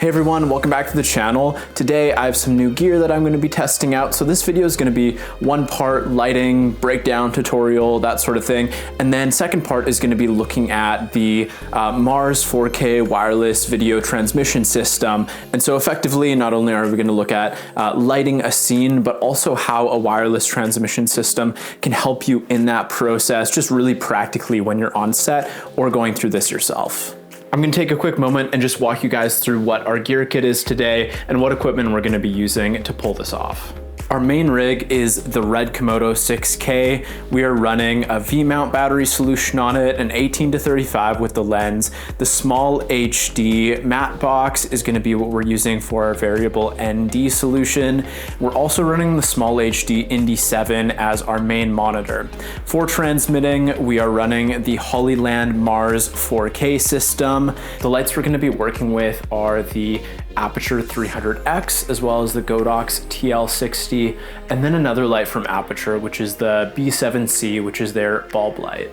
Hey everyone, welcome back to the channel. Today I have some new gear that I'm going to be testing out. So this video is going to be one part lighting, breakdown tutorial, that sort of thing. And then second part is going to be looking at the Mars 4K wireless video transmission system. And so effectively, not only are we going to look at lighting a scene, but also how a wireless transmission system can help you in that process, just really practically when you're on set or going through this yourself. I'm gonna take a quick moment and just walk you guys through what our gear kit is today and what equipment we're gonna be using to pull this off. Our main rig is the RED Komodo 6K. We are running a V-mount battery solution on it, an 18-35 with the lens. The small HD matte box is gonna be what we're using for our variable ND solution. We're also running the small HD Indy 7 as our main monitor. For transmitting, we are running the Hollyland Mars 4K system. The lights we're gonna be working with are the Aputure 300X, as well as the Godox TL-60, and then another light from Aputure, which is the B7C, which is their bulb light.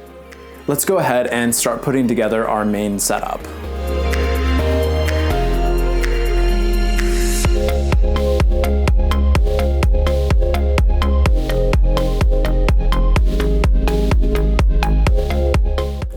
Let's go ahead and start putting together our main setup.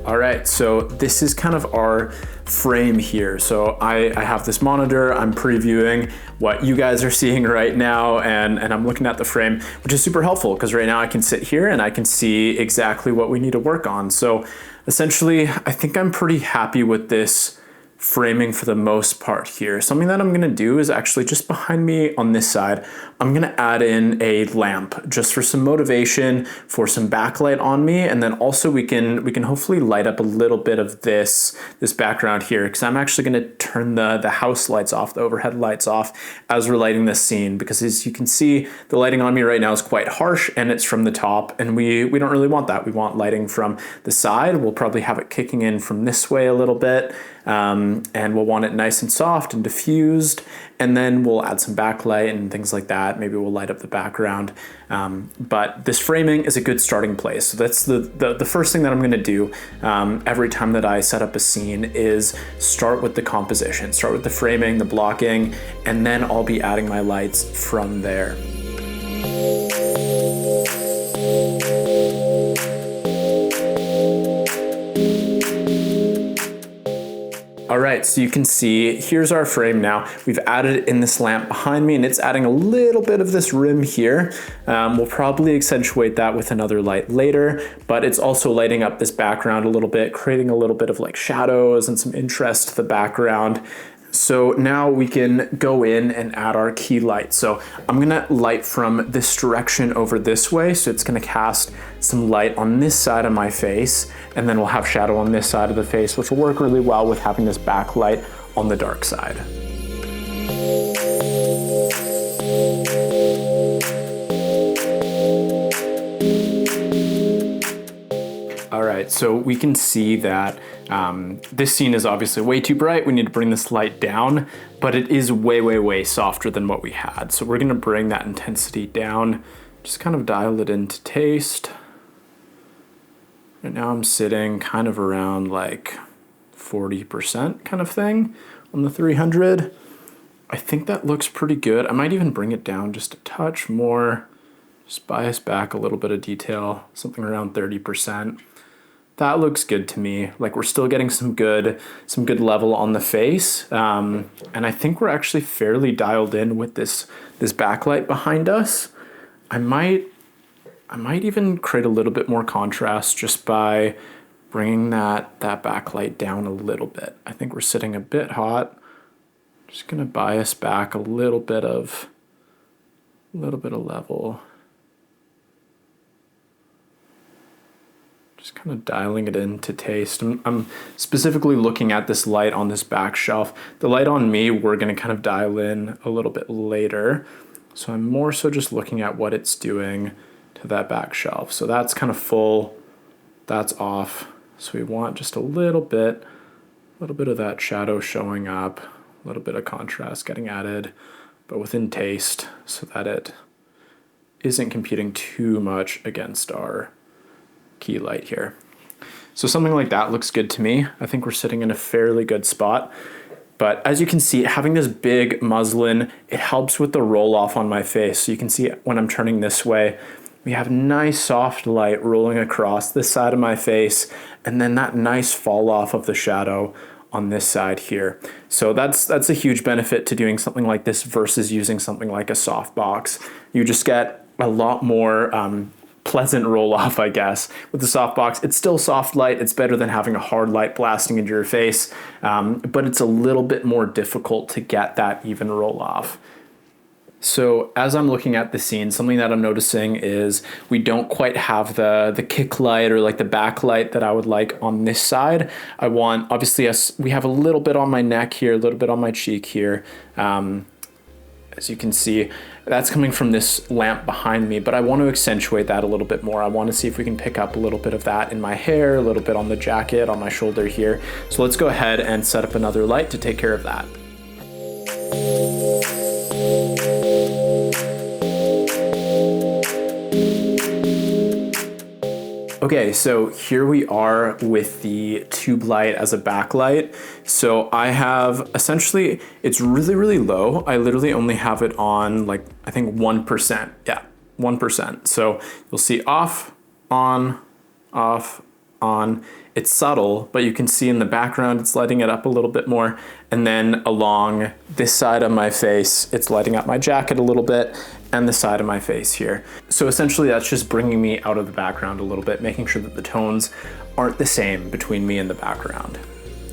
All right, so this is kind of our frame here. So I have this monitor, I'm previewing what you guys are seeing right now, and I'm looking at the frame, which is super helpful because right now I can sit here and I can see exactly what we need to work on. So essentially, I think I'm pretty happy with this framing for the most part here. Something that I'm gonna do is actually just behind me on this side, I'm gonna add in a lamp just for some motivation, for some backlight on me, and then also we can hopefully light up a little bit of this background here, because I'm actually gonna turn the house lights off, the overhead lights off as we're lighting this scene, because as you can see, the lighting on me right now is quite harsh and it's from the top, and we don't really want that. We want lighting from the side. We'll probably have it kicking in from this way a little bit. And we'll want it nice and soft and diffused, and then we'll add some backlight and things like that. Maybe we'll light up the background, but this framing is a good starting place. So that's the first thing that I'm gonna do every time that I set up a scene is start with the composition, start with the framing, the blocking, and then I'll be adding my lights from there. All right, so you can see, here's our frame now. We've added in this lamp behind me, and it's adding a little bit of this rim here. We'll probably accentuate that with another light later, but it's also lighting up this background a little bit, creating a little bit of like shadows and some interest to the background. So now we can go in and add our key light. So I'm gonna light from this direction over this way. So it's gonna cast some light on this side of my face, and then we'll have shadow on this side of the face, which will work really well with having this backlight on the dark side. All right, so we can see that this scene is obviously way too bright. We need to bring this light down, but it is way, way, way softer than what we had. So we're gonna bring that intensity down, just kind of dial it into taste. Right now I'm sitting kind of around like 40% kind of thing on the 300. I think that looks pretty good. I might even bring it down just a touch more, just bias back a little bit of detail, something around 30%. That looks good to me. Like we're still getting some good level on the face. And I think we're actually fairly dialed in with this backlight behind us. I might even create a little bit more contrast just by bringing that backlight down a little bit. I think we're sitting a bit hot. Just gonna bias back a little bit of level. Just kind of dialing it into taste. I'm specifically looking at this light on this back shelf. The light on me, we're gonna kind of dial in a little bit later. So I'm more so just looking at what it's doing to that back shelf. So that's kind of full, that's off. So we want just a little bit of that shadow showing up, a little bit of contrast getting added, but within taste so that it isn't competing too much against our key light here. So something like that looks good to me. I think we're sitting in a fairly good spot. But as you can see, having this big muslin, it helps with the roll off on my face. So you can see when I'm turning this way, we have nice soft light rolling across this side of my face, and then that nice fall off of the shadow on this side here. So that's a huge benefit to doing something like this versus using something like a softbox. You just get a lot more pleasant roll off, I guess. With the softbox, it's still soft light. It's better than having a hard light blasting into your face, but it's a little bit more difficult to get that even roll off. So as I'm looking at the scene, something that I'm noticing is we don't quite have the kick light or like the backlight that I would like on this side. I want, obviously, we have a little bit on my neck here, a little bit on my cheek here. As you can see, that's coming from this lamp behind me, but I want to accentuate that a little bit more. I want to see if we can pick up a little bit of that in my hair, a little bit on the jacket, on my shoulder here. So let's go ahead and set up another light to take care of that. Okay, so here we are with the tube light as a backlight. So I have essentially, it's really, really low. I literally only have it on like, I think 1%. Yeah, 1%. So you'll see off, on, off, on. It's subtle, but you can see in the background, it's lighting it up a little bit more. And then along this side of my face, it's lighting up my jacket a little bit and the side of my face here. So essentially that's just bringing me out of the background a little bit, making sure that the tones aren't the same between me and the background.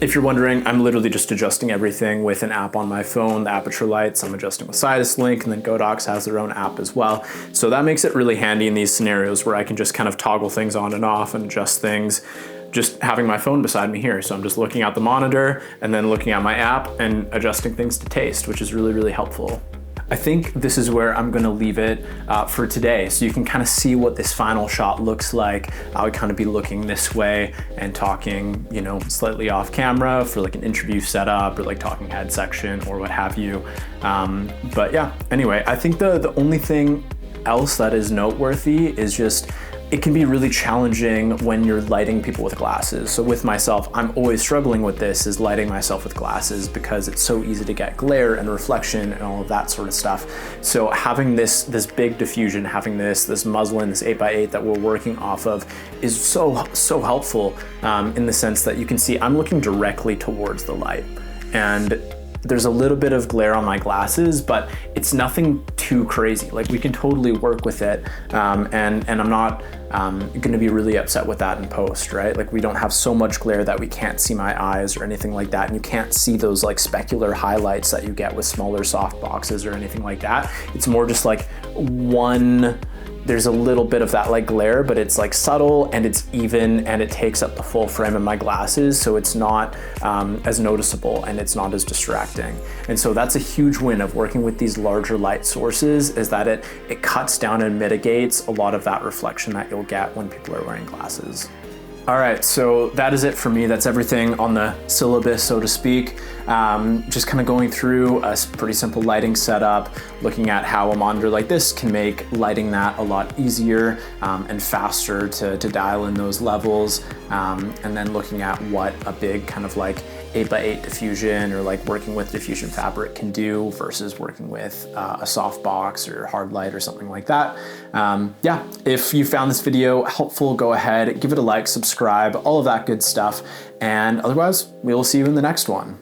If you're wondering, I'm literally just adjusting everything with an app on my phone, the Aputure lights. I'm adjusting with Sidus Link, and then Godox has their own app as well. So that makes it really handy in these scenarios where I can just kind of toggle things on and off and adjust things, just having my phone beside me here. So I'm just looking at the monitor and then looking at my app and adjusting things to taste, which is really, really helpful. I think this is where I'm gonna leave it for today. So you can kind of see what this final shot looks like. I would kind of be looking this way and talking, you know, slightly off camera for like an interview setup or like talking head section or what have you. But yeah, anyway, I think the only thing else that is noteworthy is just, it can be really challenging when you're lighting people with glasses. So with myself, I'm always struggling with this, is lighting myself with glasses, because it's so easy to get glare and reflection and all of that sort of stuff. So having this big diffusion, having this muslin, this 8x8 that we're working off of is so helpful in the sense that you can see I'm looking directly towards the light. And there's a little bit of glare on my glasses, but it's nothing too crazy. Like, we can totally work with it. And I'm not gonna be really upset with that in post, right? Like, we don't have so much glare that we can't see my eyes or anything like that. And you can't see those like specular highlights that you get with smaller soft boxes or anything like that. It's more just like there's a little bit of that like glare, but it's like subtle and it's even and it takes up the full frame of my glasses. So it's not as noticeable and it's not as distracting. And so that's a huge win of working with these larger light sources, is that it cuts down and mitigates a lot of that reflection that you'll get when people are wearing glasses. All right, so that is it for me. That's everything on the syllabus, so to speak. Just kind of going through a pretty simple lighting setup, looking at how a monitor like this can make lighting that a lot easier and faster to dial in those levels. And then looking at what a big kind of like 8x8 diffusion or like working with diffusion fabric can do versus working with a softbox or hard light or something like that. Yeah, if you found this video helpful, go ahead, give it a like, subscribe, all of that good stuff. And otherwise, we will see you in the next one.